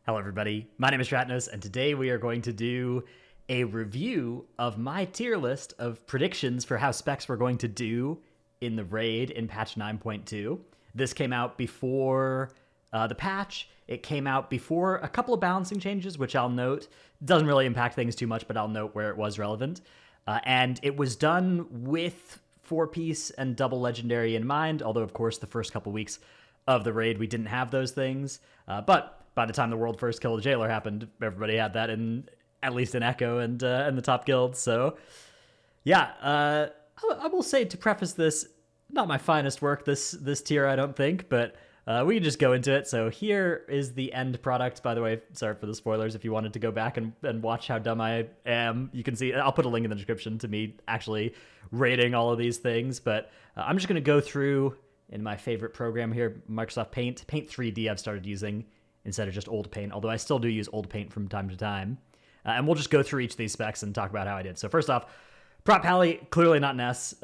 Hello everybody, my name is Stratnos, and today we are going to do a review of my tier list of predictions for how specs we're going to do in the raid in patch 9.2. This came out before the patch. It came out before a couple of balancing changes, which I'll note. Doesn't really impact things too much, but I'll note where it was relevant. And it was done with 4-piece and double legendary in mind, although of course the first couple weeks of the raid we didn't have those things. But by the time the world first kill the jailer happened, everybody had that in at least in Echo and the top guilds. So yeah, I will say, to preface this, not my finest work this tier, I don't think, but we can just go into it. So here is the end product. By the way, sorry for the spoilers. If you wanted to go back and watch how dumb I am, you can see. I'll put a link in the description to me actually rating all of these things. But I'm just going to go through in my favorite program here, Microsoft Paint. Paint 3D I've started using instead of just old Paint, although I still do use old Paint from time to time. And we'll just go through each of these specs and talk about how I did. So first off, Prop Pally, clearly not an S.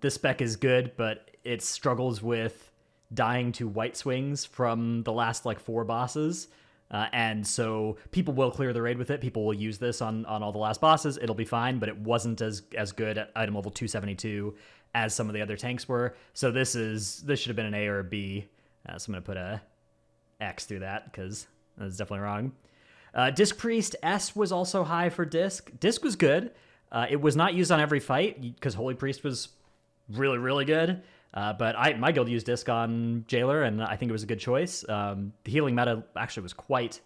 This spec is good, but it struggles with dying to white swings from the last like 4 bosses. And so people will clear the raid with it. People will use this on all the last bosses. It'll be fine, but it wasn't as good at item level 272 as some of the other tanks were. So this should have been an A or a B. So I'm going to put a X through that because that's definitely wrong. Disc Priest, S was also high for Disc. Disc was good. It was not used on every fight because Holy Priest was really, really good. But my guild used Disc on Jailer, and I think it was a good choice. The healing meta actually was quite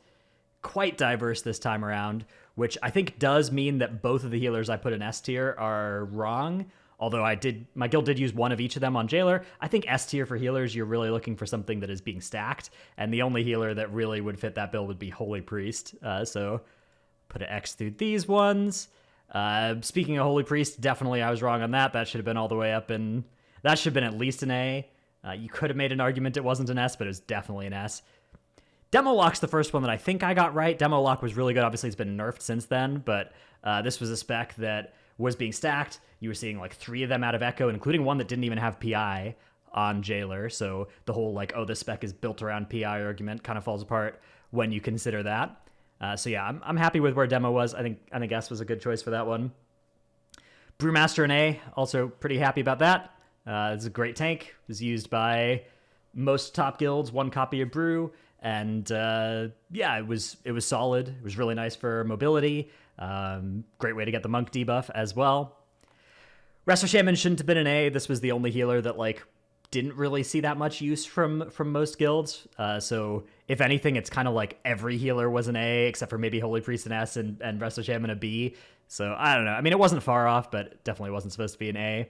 diverse this time around, which I think does mean that both of the healers I put in S tier are wrong. Although my guild did use one of each of them on Jailer. I think S tier for healers, you're really looking for something that is being stacked, and the only healer that really would fit that build would be Holy Priest. So put an X through these ones. Speaking of Holy Priest, definitely I was wrong on that. That should have been all the way up, and that should have been at least an A. You could have made an argument it wasn't an S, but it was definitely an S. Demo Lock's the first one that I think I got right. Demo Lock was really good. Obviously, it's been nerfed since then, but this was a spec that was being stacked. You were seeing like 3 of them out of Echo, including one that didn't even have PI on Jailer. So the whole like, oh, this spec is built around PI argument kind of falls apart when you consider that. So yeah, I'm happy with where Demo was. I think S was a good choice for that one. Brewmaster and A, also pretty happy about that. It's a great tank. It was used by most top guilds, 1 copy of Brew, and yeah, it was solid. It was really nice for mobility. Great way to get the monk debuff as well. Resto Shaman shouldn't have been an A. This was the only healer that like didn't really see that much use from most guilds. So if anything, it's kind of like every healer was an A except for maybe Holy Priest an S and Resto Shaman a B. So I don't know. I mean, it wasn't far off, but it definitely wasn't supposed to be an A.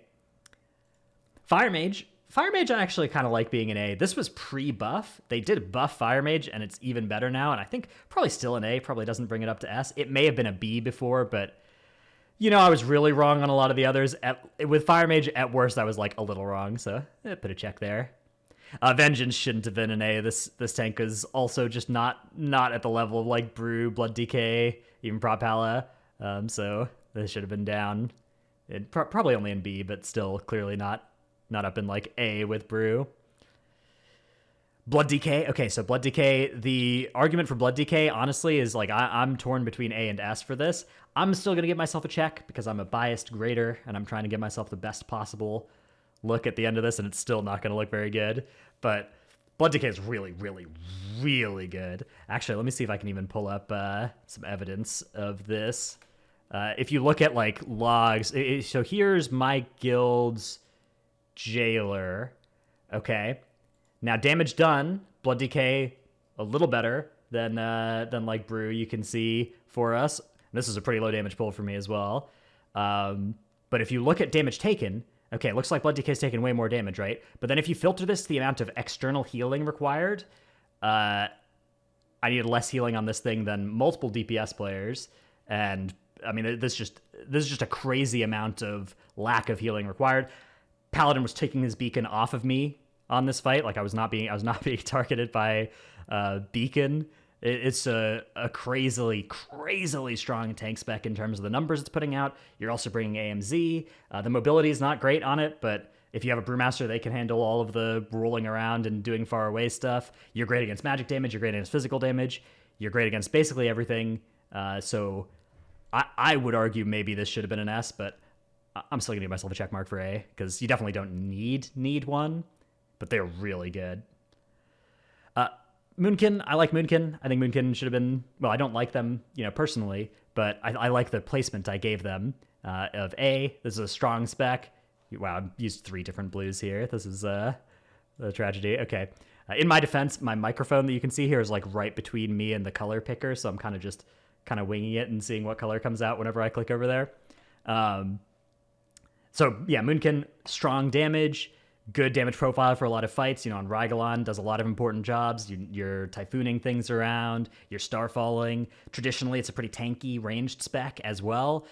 Fire Mage I actually kind of like being an A. This was pre-buff. They did buff Fire Mage, and it's even better now, and I think probably still an A. Probably doesn't bring it up to S. It may have been a B before, but you know, I was really wrong on a lot of the others. With Fire Mage, at worst, I was like a little wrong, so put a check there. Vengeance shouldn't have been an A. This tank is also just not at the level of like Brew, Blood DK, even Prop Pala. So this should have been down. Probably only in B, but still clearly not up in like A with Brew. Blood DK. Okay, so Blood DK, the argument for Blood DK, honestly, is like I'm torn between A and S for this. I'm still going to give myself a check because I'm a biased grader and I'm trying to give myself the best possible look at the end of this, and it's still not going to look very good. But Blood DK is really, really, really good. Actually, let me see if I can even pull up some evidence of this. If you look at like logs, so here's my guild's Jailer. Okay. Now, damage done, Blood DK, a little better than like Brew, you can see for us. This is a pretty low damage pull for me as well. But if you look at damage taken, okay, it looks like Blood DK is taking way more damage, right? But then if you filter this to the amount of external healing required, I needed less healing on this thing than multiple DPS players. And I mean, this is just a crazy amount of lack of healing required. Paladin was taking his beacon off of me on this fight. Like I was not being targeted by beacon. It's a crazily strong tank spec in terms of the numbers it's putting out. You're also bringing AMZ. The mobility is not great on it, but If you have a Brewmaster, they can handle all of the rolling around and doing far away stuff. You're great against magic damage. You're great against physical damage. You're great against basically everything. So I would argue maybe this should have been an S, but I'm still going to give myself a check mark for A, because you definitely don't need one, but they're really good. Moonkin, I like Moonkin. I think Moonkin should have been, well, I don't like them, personally, but I like the placement I gave them of A. This is a strong spec. Wow, I used 3 different blues here. This is a tragedy. Okay. In my defense, my microphone that you can see here is like right between me and the color picker, so I'm kind of winging it and seeing what color comes out whenever I click over there. So yeah, Moonkin, strong damage, good damage profile for a lot of fights. On Rygalon, does a lot of important jobs. You're typhooning things around, you're starfalling. Traditionally, it's a pretty tanky ranged spec as well.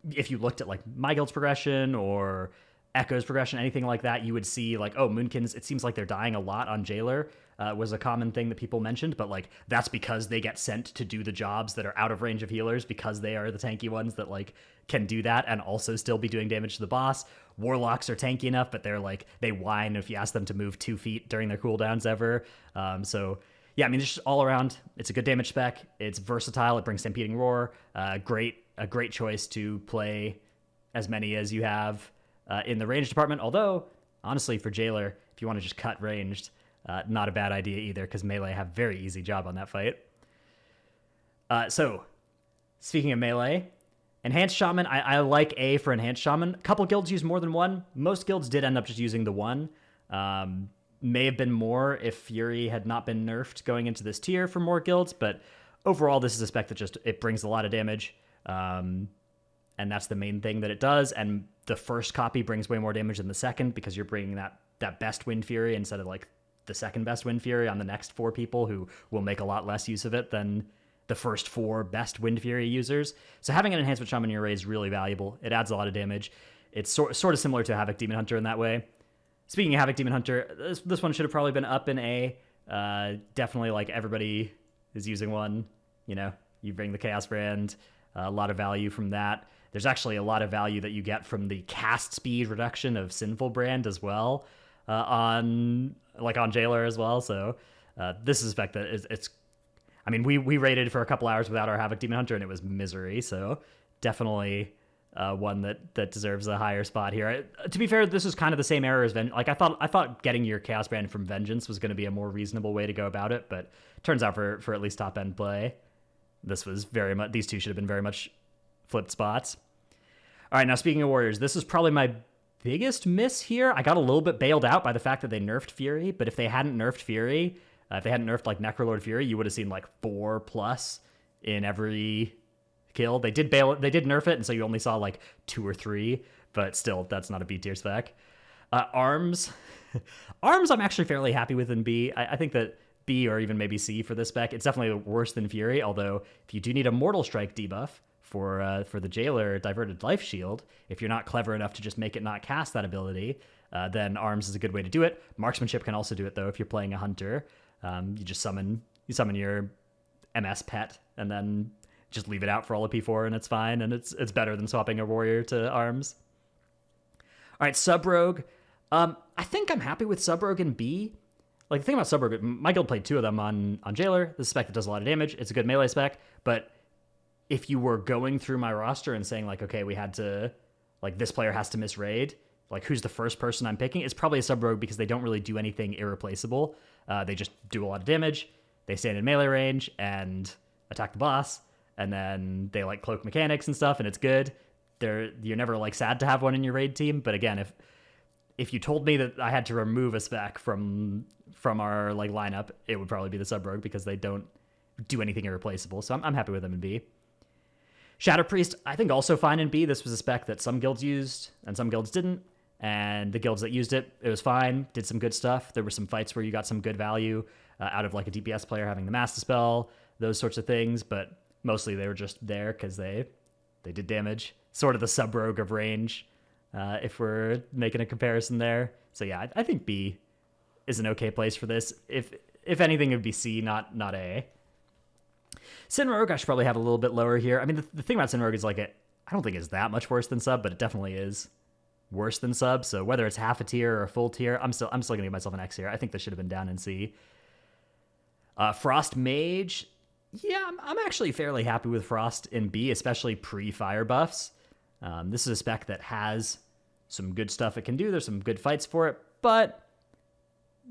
If you looked at like My Guild's progression or Echo's progression, anything like that, you would see like, oh, Moonkins, it seems like they're dying a lot on Jailer. Was a common thing that people mentioned, but like that's because they get sent to do the jobs that are out of range of healers, because they are the tanky ones that like can do that and also still be doing damage to the boss. Warlocks are tanky enough, but they're like, they whine if you ask them to move 2 feet during their cooldowns ever. So yeah, I mean, just all around, it's a good damage spec. It's versatile. It brings Stampeding Roar. A great choice to play as many as you have in the range department. Although, honestly, for Jailer, if you want to just cut ranged, not a bad idea either, because melee have very easy job on that fight. So, speaking of melee, Enhanced Shaman, I like A for Enhanced Shaman. A couple guilds use more than one. Most guilds did end up just using the one. May have been more if Fury had not been nerfed going into this tier for more guilds, but overall this is a spec that just, it brings a lot of damage. And that's the main thing that it does. And the first copy brings way more damage than the second, because you're bringing that best Wind Fury instead of like the second best Wind Fury on the next 4 people who will make a lot less use of it than the first 4 best Wind Fury users. So having an Enhancement Shaman in your array is really valuable. It adds a lot of damage. It's sort of similar to Havoc Demon Hunter in that way. Speaking of Havoc Demon Hunter, this one should have probably been up in A. Definitely, like, everybody is using one. You bring the Chaos Brand, a lot of value from that. There's actually a lot of value that you get from the cast speed reduction of Sinful Brand as well, on Jailer as well. So this is a spec that it's. I mean, we raided for a couple hours without our Havoc Demon Hunter, and it was misery. So definitely one that deserves a higher spot here. To be fair, this is kind of the same error as Like I thought getting your Chaos Brand from Vengeance was going to be a more reasonable way to go about it, but turns out for at least top end play, this was very much. These two should have been very much flipped spots. All right, now speaking of Warriors, this is probably my biggest miss here. I got a little bit bailed out by the fact that they nerfed Fury, but if they hadn't nerfed Fury, if they hadn't nerfed like Necrolord Fury, you would have seen like 4+ in every kill. They did nerf it, and so you only saw like 2 or 3, but still, that's not a B tier spec. Arms. Arms I'm actually fairly happy with in B. I think that B or even maybe C for this spec. It's definitely worse than Fury, although if you do need a Mortal Strike debuff for the Jailer Diverted Life Shield, if you're not clever enough to just make it not cast that ability, then Arms is a good way to do it. Marksmanship can also do it, though, if you're playing a Hunter. You just summon your MS pet and then just leave it out for all of P4 and it's fine, and it's better than swapping a warrior to Arms. All right, Sub-Rogue. I think I'm happy with Sub-Rogue in B. Like, the thing about Sub-Rogue, my guild played 2 of them on Jailer. This is a spec that does a lot of damage. It's a good melee spec, but if you were going through my roster and saying, like, okay, we had to, like, this player has to miss raid, like, who's the first person I'm picking? It's probably a Sub-Rogue, because they don't really do anything irreplaceable. They just do a lot of damage. They stand in melee range and attack the boss, and then they like cloak mechanics and stuff, and it's good. You're never like sad to have one in your raid team. But again, if you told me that I had to remove a spec from our like lineup, it would probably be the Sub-Rogue, because they don't do anything irreplaceable. So I'm happy with them in B. Shatter Priest, I think also fine in B. This was a spec that some guilds used and some guilds didn't. And the guilds that used it, it was fine, did some good stuff. There were some fights where you got some good value out of like a DPS player having the Mass Dispel, those sorts of things, but mostly they were just there because they did damage. Sort of the Sub-Rogue of range, if we're making a comparison there. So yeah, I think B is an okay place for this. If anything, it would be C, not A. Sin Rogue I should probably have a little bit lower here. I mean, the thing about Sin Rogue is like I don't think it's that much worse than Sub, but it definitely is worse than sub. So whether it's half a tier or a full tier, I'm still gonna give myself an X here. I think this should have been down in C. Frost Mage, yeah, I'm actually fairly happy with Frost in B, especially pre-fire buffs. This is a spec that has some good stuff it can do. There's some good fights for it, but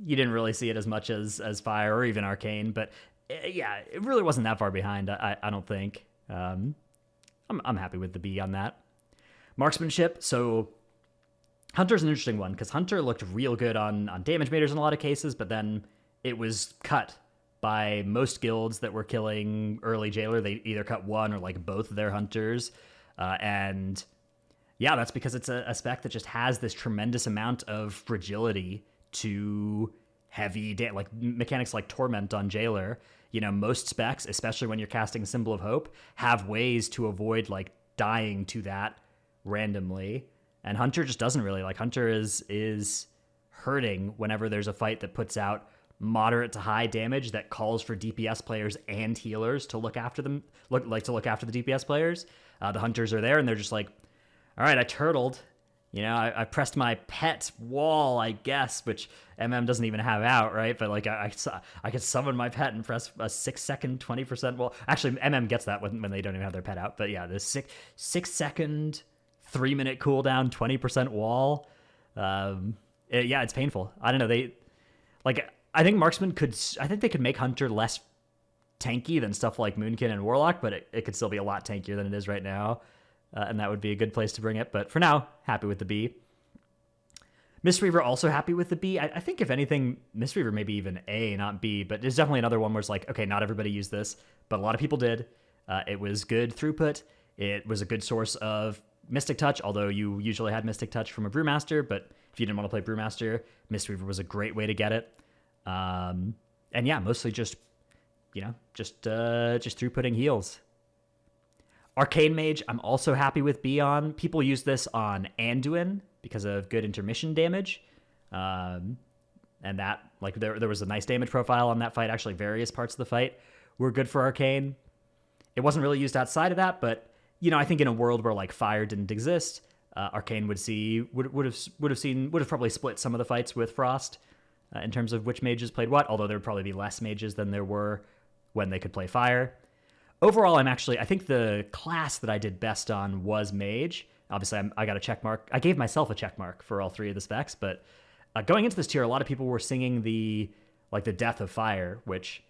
you didn't really see it as much as Fire or even Arcane. But yeah, it really wasn't that far behind, I don't think. I'm happy with the B on that. Marksmanship, so Hunter's an interesting one, because Hunter looked real good on damage meters in a lot of cases, but then it was cut by most guilds that were killing early Jailer. They either cut one or like both of their Hunters. And yeah, that's because it's a spec that just has this tremendous amount of fragility to heavy like mechanics like Torment on Jailer. You know, most specs, especially when you're casting Symbol of Hope, have ways to avoid like dying to that randomly. And Hunter just doesn't really. Like, Hunter is hurting whenever there's a fight that puts out moderate to high damage that calls for DPS players and healers to look after them, look after the DPS players. The Hunters are there, and they're just like, all right, I turtled. You know, I pressed my pet wall, I guess, which MM doesn't even have out, right? But like, I could summon my pet and press a 6-second 20% wall. Actually, MM gets that when they don't even have their pet out. But yeah, the 6-second 3-minute cooldown 20% wall. Yeah, it's painful. I don't know. I think Marksman I think they could make Hunter less tanky than stuff like Moonkin and Warlock, but it could still be a lot tankier than it is right now. And that would be a good place to bring it. But for now, happy with the B. Mistweaver, also happy with the B. I think, if anything, Mistweaver maybe even A, not B. But there's definitely another one where it's like, okay, not everybody used this, but a lot of people did. It was good throughput. It was a good source of Mystic Touch, although you usually had Mystic Touch from a Brewmaster. But if you didn't want to play Brewmaster, Mistweaver was a great way to get it. And yeah, mostly just throughputting heals. Arcane Mage, I'm also happy with B on. People use this on Anduin because of good intermission damage. And that, like, there was a nice damage profile on that fight. Actually, various parts of the fight were good for Arcane. It wasn't really used outside of that, but, you know, I think in a world where, like, Fire didn't exist, Arcane would have probably split some of the fights with Frost in terms of which mages played what, although there would probably be less mages than there were when they could play Fire. Overall, I think the class that I did best on was Mage. Obviously, I got a check mark. I gave myself a check mark for all three of the specs, but going into this tier, a lot of people were singing the Death of Fire, which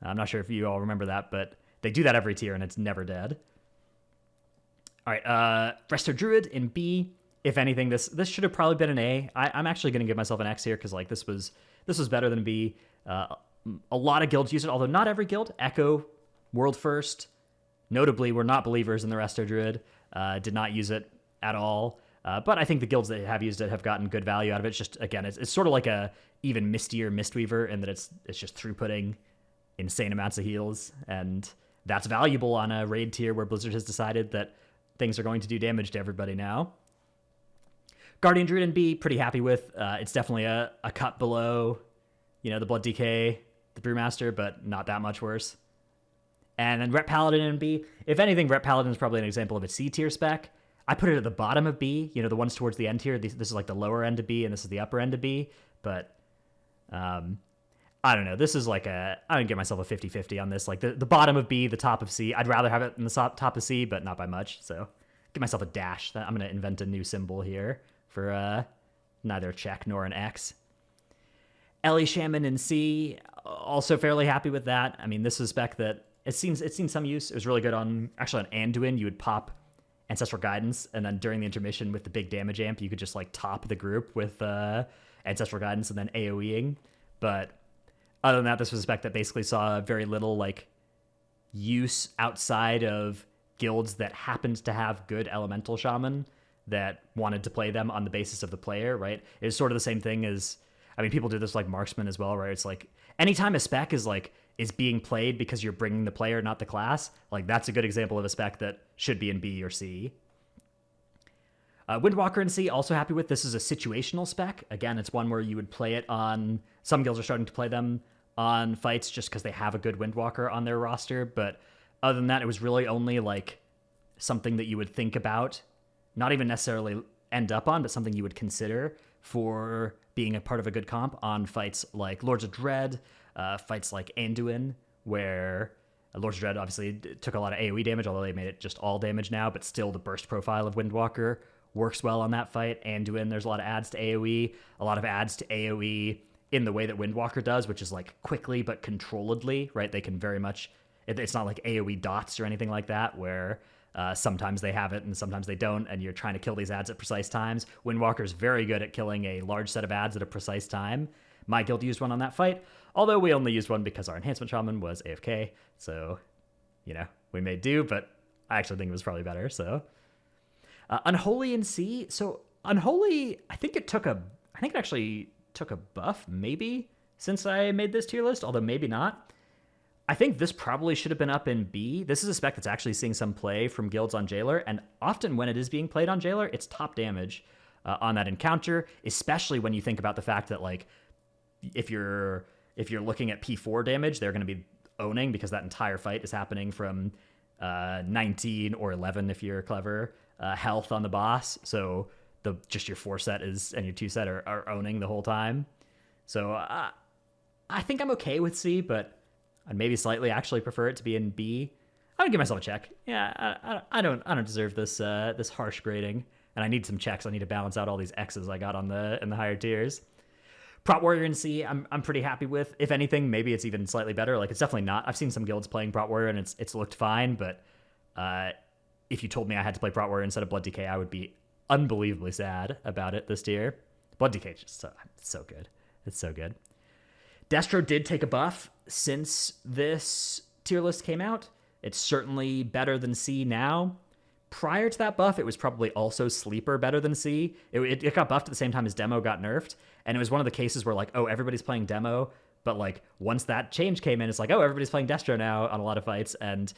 I'm not sure if you all remember that, but they do that every tier, and it's never dead. All right, Resto Druid in B. If anything, this should have probably been an A. I'm actually going to give myself an X here because, like, this was better than B. A lot of guilds use it, although not every guild. Echo, World First, notably, were not believers in the Resto Druid, did not use it at all. But I think the guilds that have used it have gotten good value out of it. It's just, again, it's sort of like a even mistier Mistweaver in that it's just throughputting insane amounts of heals, and that's valuable on a raid tier where Blizzard has decided that things are going to do damage to everybody now. Guardian Druid in B, pretty happy with. It's definitely a cut below, the Blood DK, the Brewmaster, but not that much worse. And then Ret Paladin in B. If anything, Ret Paladin is probably an example of a C tier spec. I put it at the bottom of B, the ones towards the end here. This is like the lower end of B, and this is the upper end of B. But I don't know. This is like I would give myself a 50-50 on this. Like the bottom of B, the top of C. I'd rather have it in the top of C, but not by much. So give myself a dash. I'm going to invent a new symbol here for neither a check nor an X. Ellie Shaman in C, also fairly happy with that. I mean, this is a spec that it's seen some use. It was really good on Anduin. You would pop Ancestral Guidance, and then during the intermission with the big damage amp, you could just like top the group with Ancestral Guidance and then AoEing. But other than that, this was a spec that basically saw very little like use outside of guilds that happened to have good elemental shaman that wanted to play them on the basis of the player, right? It's sort of the same thing as, I mean, people do this like Marksman as well, right? It's like anytime a spec is being played because you're bringing the player, not the class, like that's a good example of a spec that should be in B or C. Windwalker in C, also happy with. This is a situational spec. Again, it's one where you would play it on, some guilds are starting to play them on fights just because they have a good Windwalker on their roster, but other than that, it was really only like something that you would think about, not even necessarily end up on, but something you would consider for being a part of a good comp on fights like Lords of Dread, fights like Anduin, where Lords of Dread obviously took a lot of AoE damage, although they made it just all damage now, but still the burst profile of Windwalker works well on that fight. Anduin, there's a lot of adds to AoE, a lot of adds to AoE in the way that Windwalker does, which is like quickly but controlledly, right? They can very much, it's not like AoE dots or anything like that, where sometimes they have it and sometimes they don't, and you're trying to kill these ads at precise times. Windwalker's very good at killing a large set of ads at a precise time. My guild used one on that fight, although we only used one because our enhancement shaman was AFK, so, we made do, but I actually think it was probably better, so. Unholy in C, so Unholy, I think it actually took a buff, maybe, since I made this tier list, although maybe not. I think this probably should have been up in B. This is a spec that's actually seeing some play from guilds on Jailer, and often when it is being played on Jailer, it's top damage on that encounter, especially when you think about the fact that, like, if you're looking at P4 damage, they're going to be owning because that entire fight is happening from 19 or 11 if you're clever health on the boss. So just your 4 set and your 2 set are owning the whole time. So I think I'm okay with C, but I'd maybe slightly actually prefer it to be in B. I would give myself a check. Yeah, I don't deserve this this harsh grading, and I need some checks. I need to balance out all these X's I got in the higher tiers. Prot Warrior in C, I'm pretty happy with. If anything, maybe it's even slightly better. Like, it's definitely not. I've seen some guilds playing Prot Warrior, and it's looked fine, but if you told me I had to play Prot Warrior instead of Blood DK, I would be unbelievably sad about it this tier. Blood DK is just so good. It's so good. Destro did take a buff since this tier list came out. It's certainly better than C now. Prior to that buff, it was probably also sleeper better than C. It got buffed at the same time as Demo got nerfed, and it was one of the cases where, like, oh, everybody's playing Demo, but, like, once that change came in, it's like, oh, everybody's playing Destro now on a lot of fights, and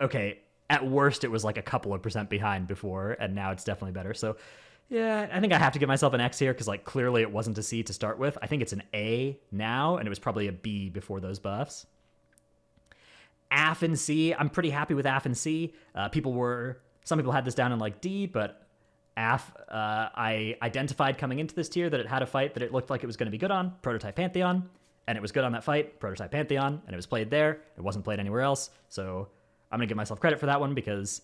okay, at worst, it was like a couple of % behind before, and now it's definitely better. So, yeah, I think I have to give myself an X here, because, like, clearly it wasn't a C to start with. I think it's an A now, and it was probably a B before those buffs. AF and C, I'm pretty happy with AF and C. Some people had this down in like D, but AF, I identified coming into this tier that it had a fight that it looked like it was going to be good on, Prototype Pantheon, and it was good on that fight, Prototype Pantheon, and it was played there. It wasn't played anywhere else, so I'm going to give myself credit for that one because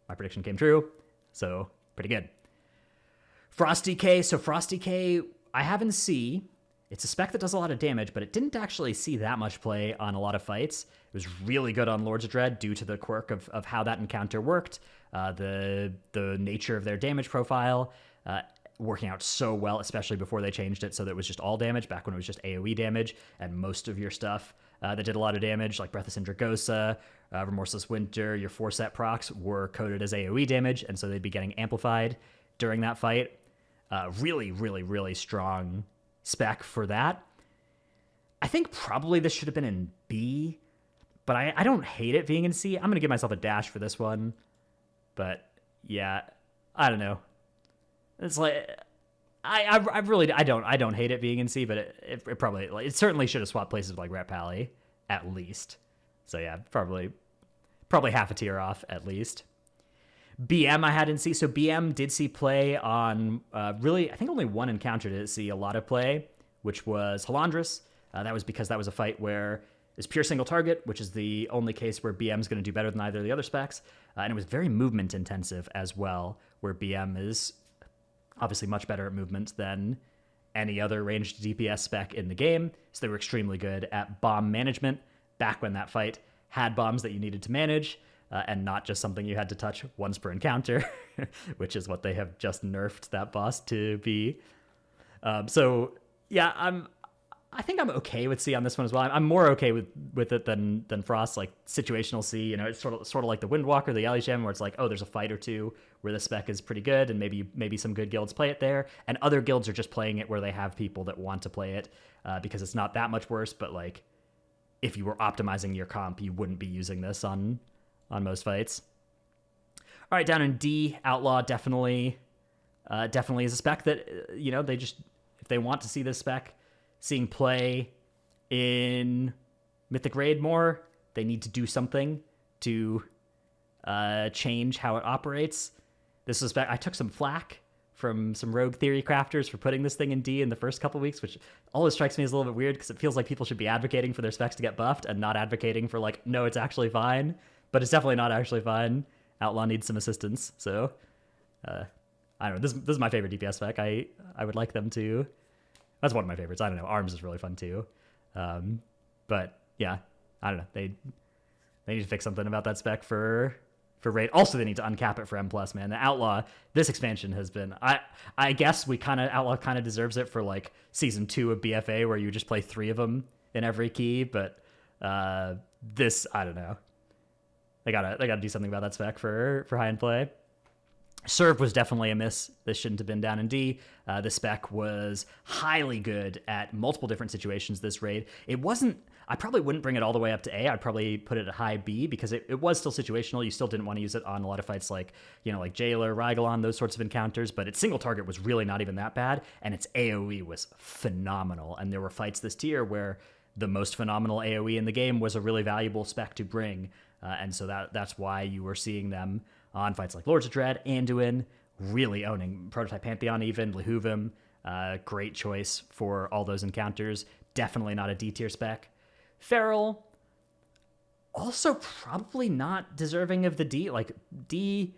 my prediction came true, so pretty good. Frost DK, so Frost DK, I have in C. It's a spec that does a lot of damage, but it didn't actually see that much play on a lot of fights. It was really good on Lords of Dread due to the quirk of how that encounter worked, the nature of their damage profile, working out so well, especially before they changed it so that it was just all damage, back when it was just AoE damage, and most of your stuff that did a lot of damage, like Breath of Sindragosa, Remorseless Winter, your 4-set procs were coded as AoE damage, and so they'd be getting amplified during that fight. Really, really, really strong spec for that. I think probably this should have been in B, but I don't hate it being in C. I'm going to give myself a dash for this one. But yeah, I don't know. It's like I don't hate it being in C, but it probably, like, it certainly should have swapped places with like Ret Pally at least. So yeah, probably half a tier off at least. BM I had in C. So BM did see play on really, I think only one encounter did it see a lot of play, which was Halandris. That was because that was a fight where it's pure single target, which is the only case where BM is going to do better than either of the other specs. And it was very movement intensive as well, where BM is obviously much better at movement than any other ranged DPS spec in the game. So they were extremely good at bomb management back when that fight had bombs that you needed to manage. And not just something you had to touch once per encounter, which is what they have just nerfed that boss to be. So yeah, I think I'm okay with C on this one as well. I'm more okay with it than Frost, like situational C. You know, it's sort of like the Windwalker, the Elishem, where it's like, oh, there's a fight or two where the spec is pretty good, and maybe some good guilds play it there, and other guilds are just playing it where they have people that want to play it because it's not that much worse. But like, if you were optimizing your comp, you wouldn't be using this on most fights. All right, down in D, Outlaw definitely is a spec that, you know, if they want to see this spec seeing play in Mythic Raid more, they need to do something to change how it operates. this was back. I took some flack from some rogue theory crafters for putting this thing in D in the first couple weeks, which always strikes me as a little bit weird because it feels like people should be advocating for their specs to get buffed and not advocating for like, no, it's actually fine. But it's definitely not actually fine. Outlaw needs some assistance. So I don't know. This is my favorite DPS spec. I would like them to. That's one of my favorites. I don't know. Arms is really fun too. But yeah, I don't know. They need to fix something about that spec for raid. Also, they need to uncap it for M+, man. The Outlaw, this expansion has been... I guess Outlaw kind of deserves it for, like, Season 2 of BFA, where you just play 3 of them in every key, but this, I don't know. They gotta do something about that spec for high-end play. Serve was definitely a miss. This shouldn't have been down in D. The spec was highly good at multiple different situations this raid. It wasn't... I probably wouldn't bring it all the way up to A. I'd probably put it at high B because it was still situational. You still didn't want to use it on a lot of fights like, like Jailer, Rygalon, those sorts of encounters, but its single target was really not even that bad, and its AoE was phenomenal. And there were fights this tier where the most phenomenal AoE in the game was a really valuable spec to bring, and so that's why you were seeing them on fights like Lords of Dread, Anduin, really owning Prototype Pantheon even, Lehuvim, great choice for all those encounters. Definitely not a D tier spec. Feral, also probably not deserving of the D. Like, D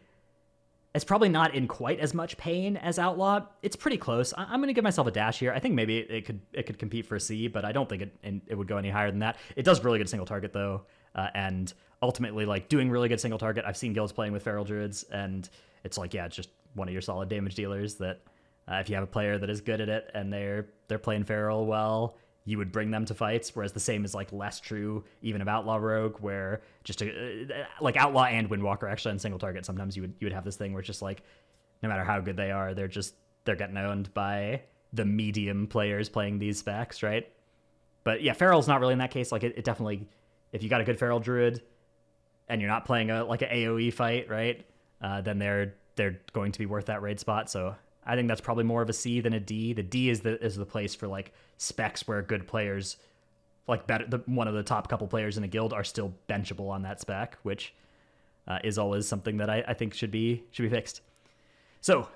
is probably not in quite as much pain as Outlaw. It's pretty close. I'm going to give myself a dash here. I think maybe it could compete for C, but I don't think it would go any higher than that. It does really good single target, though, and ultimately, like, doing really good single target. I've seen guilds playing with Feral Druids, and it's like, yeah, it's just one of your solid damage dealers that if you have a player that is good at it and they're playing Feral well, you would bring them to fights, whereas the same is like less true even of Outlaw Rogue, where just like Outlaw and Windwalker actually on single target, sometimes you would have this thing where it's just like, no matter how good they are, they're getting owned by the medium players playing these specs, right? But yeah, Feral's not really in that case. Like it definitely, if you got a good Feral Druid and you're not playing an AoE fight, right? Then they're going to be worth that raid spot. So I think that's probably more of a C than a D. The D is the place for like specs where good players, like one of the top couple players in a guild, are still benchable on that spec, which is always something that I think should be fixed. So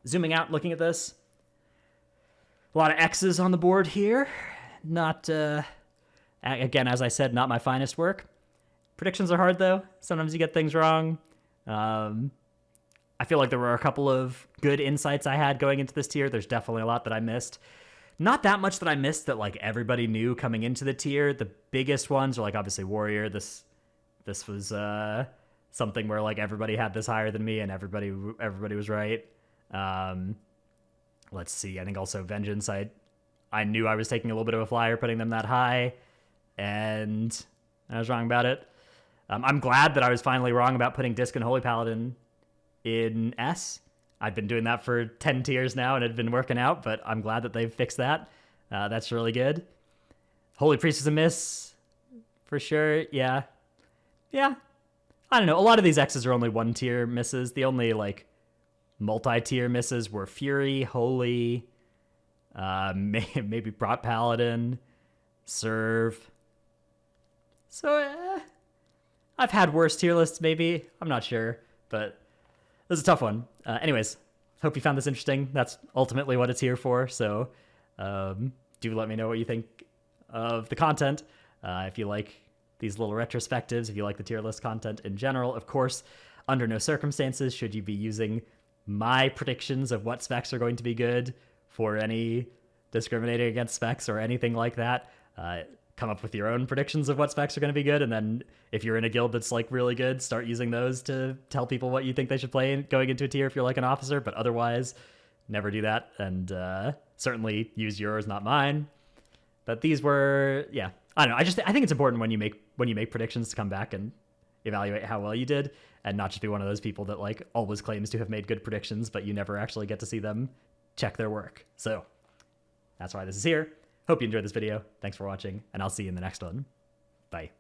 zooming out, looking at this, a lot of X's on the board here. Not again, as I said, not my finest work. Predictions are hard though. Sometimes you get things wrong. I feel like there were a couple of good insights I had going into this tier. There's definitely a lot that I missed. Not that much that I missed that like everybody knew coming into the tier. The biggest ones are like obviously Warrior. This was something where like everybody had this higher than me and everybody was right. Let's see. I think also Vengeance. I knew I was taking a little bit of a flyer putting them that high, and I was wrong about it. I'm glad that I was finally wrong about putting Disc and Holy Paladin in S. I've been doing that for 10 tiers now and it had been working out, but I'm glad that they've fixed that. That's really good. Holy Priest is a miss for sure. Yeah. I don't know. A lot of these X's are only 1 tier misses. The only like multi-tier misses were Fury, Holy, maybe Prot Paladin, Serve. So I've had worse tier lists maybe. I'm not sure, but this is a tough one. Anyways, hope you found this interesting. That's ultimately what it's here for. So do let me know what you think of the content. If you like these little retrospectives, if you like the tier list content in general, of course, under no circumstances should you be using my predictions of what specs are going to be good for any discriminating against specs or anything like that. Come up with your own predictions of what specs are going to be good, and then if you're in a guild that's like really good, start using those to tell people what you think they should play going into a tier if you're like an officer, but otherwise never do that, and certainly use yours, not mine. But these were, yeah, I don't know, I think it's important when you make predictions to come back and evaluate how well you did, and not just be one of those people that like always claims to have made good predictions, but you never actually get to see them check their work. So that's why this is here. Hope you enjoyed this video. Thanks for watching, and I'll see you in the next one. Bye.